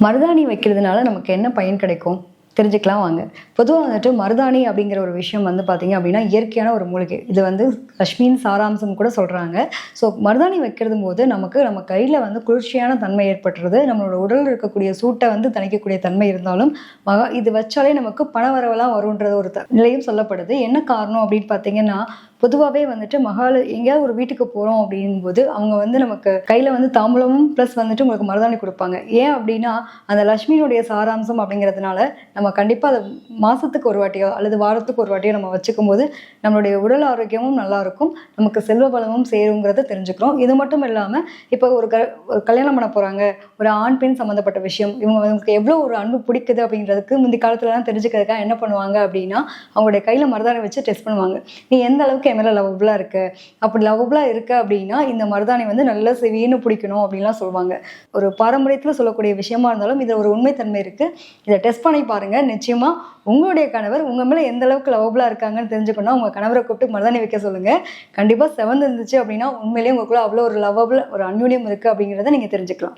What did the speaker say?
மருதாணி வைக்கிறதுனால நமக்கு என்ன பயன் கிடைக்கும் தெரிஞ்சுக்கலாம் வாங்க. பொதுவாக வந்துட்டு மருதாணி அப்படிங்கிற ஒரு விஷயம் வந்து பார்த்தீங்க அப்படின்னா இயற்கையான ஒரு மூலிகை. இது வந்து லக்ஷ்மியின் சாராம்சம் கூட சொல்கிறாங்க. ஸோ மருதாணி வைக்கிறது போது நம்ம கையில் வந்து குளிர்ச்சியான தன்மை ஏற்பட்டுறது, நம்மளோட உடலில் இருக்கக்கூடிய சூட்டை வந்து தணிக்கக்கூடிய தன்மை இருந்தாலும் இது வச்சாலே நமக்கு பண வரவெல்லாம் வரும்ன்றது ஒரு நிலையும் சொல்லப்படுது. என்ன காரணம் அப்படின்னு பார்த்தீங்கன்னா, பொதுவாகவே வந்துட்டு எங்கேயாவது ஒரு வீட்டுக்கு போகிறோம் அப்படிங்கும்போது அவங்க வந்து நமக்கு கையில் வந்து தாம்பூலமும் ப்ளஸ் வந்துட்டு உங்களுக்கு மருதாணி கொடுப்பாங்க. ஏன் அப்படின்னா அந்த லக்ஷ்மியினுடைய சாராம்சம் அப்படிங்கிறதுனால நம்ம கண்டிப்பாக அதை மாதத்துக்கு ஒரு வாட்டியோ அல்லது வாரத்துக்கு ஒரு வாட்டியோ நம்ம வச்சுக்கும் போது நம்மளுடைய உடல் ஆரோக்கியமும் நல்லாயிருக்கும், நமக்கு செல்வ பலமும் சேருங்கிறத தெரிஞ்சுக்கிறோம். இது மட்டும் இல்லாமல் இப்போ ஒரு கல்யாணம் பண்ண போகிறாங்க, ஒரு ஆண் பெண் சம்மந்தப்பட்ட விஷயம், இவங்களுக்கு எவ்வளோ ஒரு அன்பு பிடிக்குது அப்படிங்கிறதுக்கு முந்தி காலத்துலலாம் தெரிஞ்சுக்கிறதுக்காக என்ன பண்ணுவாங்க அப்படின்னா அவங்களுடைய கையில் மருதாணி வச்சு டெஸ்ட் பண்ணுவாங்க. நீ எந்த அளவுக்கு என் மேலே லவ்வபுளாக இருக்கு, அப்படி லவ்வபுளாக இருக்கு அப்படின்னா இந்த மருதாணி வந்து நல்லா செவின்னு பிடிக்கணும் அப்படின்லாம் சொல்லுவாங்க. ஒரு பாரம்பரியத்தில் சொல்லக்கூடிய விஷயமா இருந்தாலும் இதில் ஒரு உண்மைத்தன்மை இருக்குது. இதை டெஸ்ட் பண்ணி பாருங்கள். நிச்சயமாக உங்களுடைய கணவர் உங்கள் மேலே எந்த அளவுக்கு லவ்வபுளாக இருக்காங்கன்னு தெரிஞ்சுக்கணும். உங்கள் கணவரை கூப்பிட்டு மருதாணி வைக்க சொல்லுங்கள். கண்டிப்பாக செவந்து இருந்துச்சு அப்படின்னா உண்மையிலேயே உங்களுக்குள்ள அவ்வளோ ஒரு லவ்வபுள் ஒரு அந்யோன்யம் இருக்குது அப்படிங்கிறத நீங்கள் தெரிஞ்சுக்கலாம்.